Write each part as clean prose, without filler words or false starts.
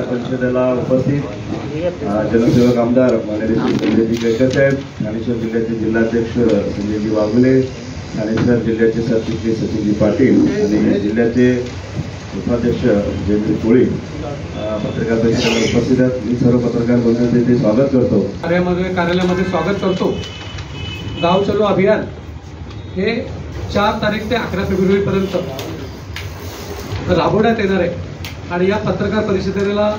परिषदेला उपस्थित जनसेवक आमदार माननीय संजयजी केळकर साहेब, ठाणेश्वर जिल्ह्याचे जिल्हाध्यक्ष संजयजी वाघुले, ठाणेश्वर जिल्ह्याचे सरचिटणीस सचिनजी पाटील आणि जिल्ह्याचे उपाध्यक्ष जयंती कोळी पत्रकार परिषदेला उपस्थित आहेत। मी सर्व पत्रकार बंधूंचे स्वागत करतो, कार्यालयामध्ये स्वागत करतो। गाव चलो अभियान हे 4 तारीख ते 11 फेब्रुवारीपर्यंत राबवण्यात येणार आहे आणि या पत्रकार परिषदेला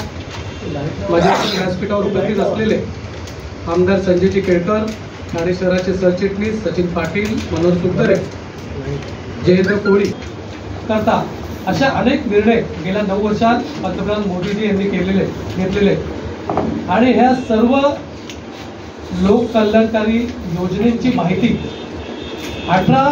माझ्या व्यासपीठावर उपस्थित असलेले आमदार संजयजी केळकर, ठाणे शहराचे सरचिटणीस सचिन पाटील, मनोज सुगदरे, जयेंद्र कोळी करता अशा अनेक निर्णय गेल्या 9 वर्षात पंतप्रधान मोदीजी यांनी घेतलेले आणि ह्या सर्व लोककल्याणकारी योजनेची माहिती 18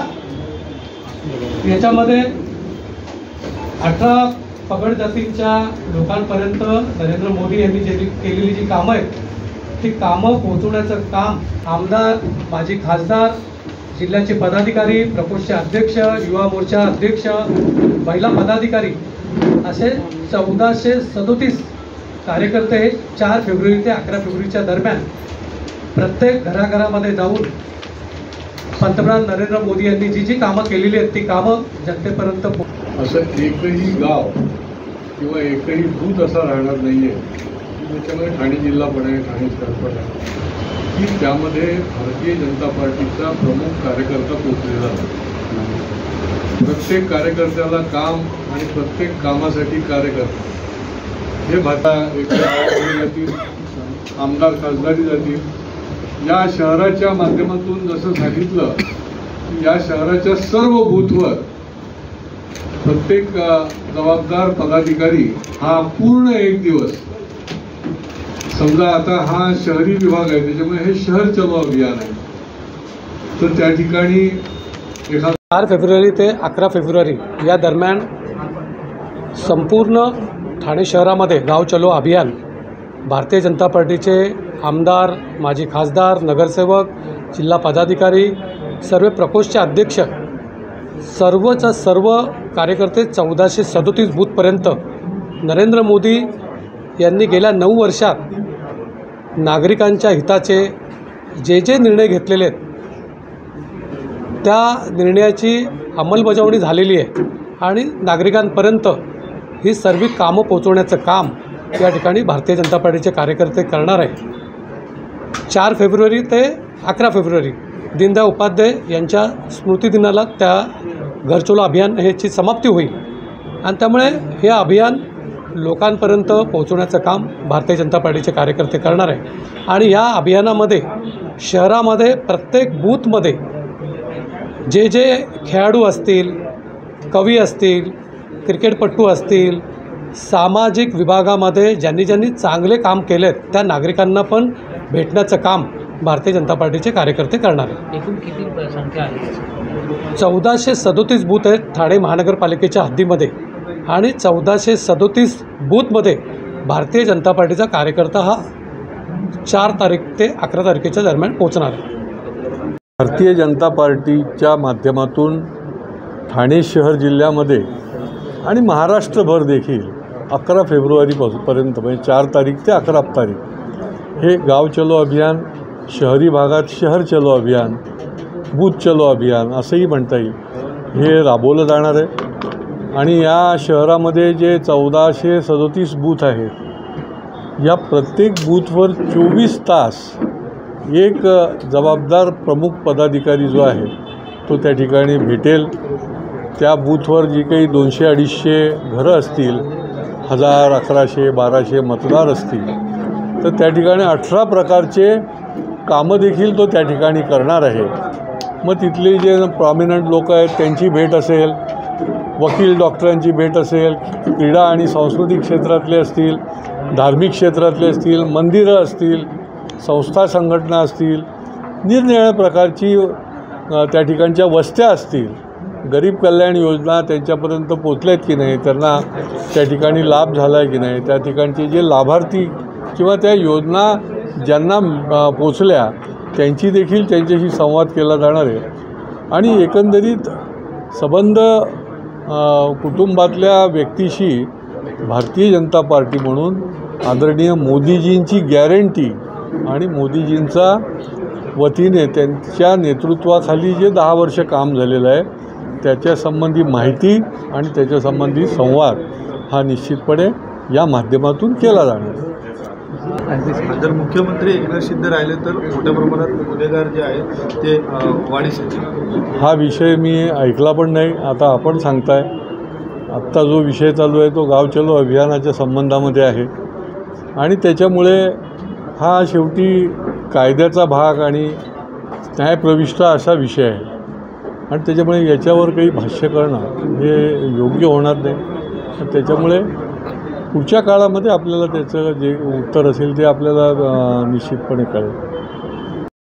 पगड जातींच्या लोकांपर्यंत नरेंद्र मोदी यांनी केलेली जी कामं आहेत ती कामं पोहोचवण्याचं काम आमदार, माजी खासदार, जिल्ह्याचे पदाधिकारी, प्रकोष्ठचे अध्यक्ष, युवा मोर्चा अध्यक्ष, महिला पदाधिकारी असे 1437 कार्यकर्ते हे 4 फेब्रुवारी ते 11 फेब्रुवारीच्या दरम्यान प्रत्येक घराघरामध्ये जाऊन पंतप्रधान नरेंद्र मोदी यांनी जी कामं केलेली आहेत ती कामं जनतेपर्यंत असं एकही गाव किंवा एकही बूथ असा राहणार नाहीये त्याच्यामध्ये ठाणे जिल्हा पण आहे, ठाणे शहर पण आहे की त्यामध्ये भारतीय जनता पार्टीचा प्रमुख कार्यकर्ता पोचलेला आहे। प्रत्येक कार्यकर्त्याला काम आणि प्रत्येक कामासाठी कार्यकर्ता हे जातील, आमदार खासदारी जातील। या शहराच्या माध्यमातून जसं सांगितलं की या शहराच्या सर्व बूथवर प्रत्येक जबाबदार पदाधिकारी हा पूर्ण 1 दिवस, समजा आता हा शहरी विभाग आहे त्याच्यामुळे हे शहर चलो अभियान आहे, तर त्या ठिकाणी 4 फेब्रुवारी ते 11 फेब्रुवारी या दरम्यान संपूर्ण ठाणे शहरामध्ये गाव चलो अभियान भारतीय जनता पार्टीचे आमदार, माजी खासदार, नगरसेवक, जिल्हा पदाधिकारी, सर्व प्रकोष्ठचे अध्यक्ष, सर्वच्या सर्व कार्यकर्ते 1437 बूथपर्यंत नरेंद्र मोदी यांनी गेल्या 9 वर्षात नागरिकांच्या हिताचे जे निर्णय घेतलेले आहेत त्या निर्णयाची अंमलबजावणी झालेली आहे आणि नागरिकांपर्यंत ही सर्व कामं पोहोचवण्याचं काम या ठिकाणी भारतीय जनता पार्टीचे कार्यकर्ते करणार आहे। 4 फेब्रुवारी ते 11 फेब्रुवारी दीनदयाळ उपाध्याय यांच्या स्मृतिदिनाला त्या घर चलो अभियान ह्याची समाप्ती होईल आणि त्यामुळे हे अभियान लोकांपर्यंत पोहोचवण्याचं काम भारतीय जनता पार्टीचे कार्यकर्ते करणार आहे आणि या अभियानामध्ये शहरामध्ये प्रत्येक बूथमध्ये जे खेळाडू असतील, कवी असतील, क्रिकेटपटू असतील, सामाजिक विभागामध्ये ज्यांनी चांगले काम केले त्या नागरिकांना पण भेटण्याचं काम भारतीय जनता पार्टीचे कार्यकर्ते करणार आहेत। एकूण किती संख्या आहे? 1437 बूथ आहेत ठाणे महानगरपालिकेच्या हद्दीमध्ये आणि 1437 बूथमध्ये भारतीय जनता पार्टीचा कार्यकर्ता हा 4 तारीख ते 11 तारखेच्या दरम्यान पोहोचणार आहे। भारतीय जनता पार्टीच्या माध्यमातून ठाणे शहर जिल्ह्यामध्ये आणि महाराष्ट्रभर देखील 11 फेब्रुवारीपर्यंत म्हणजे 4 तारीख ते 11 तारीख हे गाव चलो अभियान, शहरी भागात शहर चलो अभियान, बूथ चलो अभियान असंही म्हणता येईल, हे राबवलं जाणार आहे आणि या शहरामध्ये जे 1437 बूथ आहेत या प्रत्येक बूथवर 24 तास एक जबाबदार प्रमुख पदाधिकारी जो आहे तो त्या ठिकाणी भेटेल। त्या बूथवर जी काही 200-250 घरं असतील, 1000, 1100, 1200 मतदार असतील तर त्या ठिकाणी 18 प्रकारचे कामं देखील तो त्या ठिकाणी करणार आहे। मग तिथले जे प्रॉमिनंट लोक आहेत त्यांची भेट असेल, वकील डॉक्टरांची भेट असेल, क्रीडा आणि सांस्कृतिक क्षेत्रातले असतील, धार्मिक क्षेत्रातले असतील, मंदिरं असतील, संस्था संघटना असतील, निरनिराळ्या प्रकारची त्या ठिकाणच्या वस्त्या असतील, गरीब कल्याण योजना त्यांच्यापर्यंत पोचल्यात की नाही, त्यांना त्या ठिकाणी लाभ झाला आहे की नाही, त्या ठिकाणचे जे लाभार्थी किंवा त्या योजना ज्यांना पोचल्या त्यांची देखील त्यांच्याशी संवाद केला जाणार आहे आणि एकंदरीत संबंध कुटुंबातल्या व्यक्तीशी भारतीय जनता पार्टी म्हणून आदरणीय मोदीजींची गॅरंटी आणि मोदीजींचा वतीने त्यांच्या नेतृत्वाखाली जे 10 वर्ष काम झालेलं आहे त्याच्यासंबंधी माहिती आणि त्याच्यासंबंधी संवाद हा निश्चितपणे या माध्यमातून केला जाणार. जर मुख्यमंत्री एकनाथ शिंदे राहिले तर मोठ्या प्रमाणात गुन्हेगार जे आहेत ते वाढीस येतील. हा विषय मी ऐकला पण नाही. आता आपण सांगताय. आत्ता जो विषय चालू आहे तो गाव चलो अभियानाच्या संबंधामध्ये आहे आणि त्याच्यामुळे हा शेवटी कायद्याचा भाग आणि न्यायप्रविष्ट असा विषय आहे आणि त्याच्यामुळे याच्यावर काही भाष्य करणं हे योग्य होणार नाही. त्याच्यामुळे पुढच्या काळामध्ये आपल्याला त्याचं जे उत्तर असेल ते आपल्याला निश्चितपणे कळेल.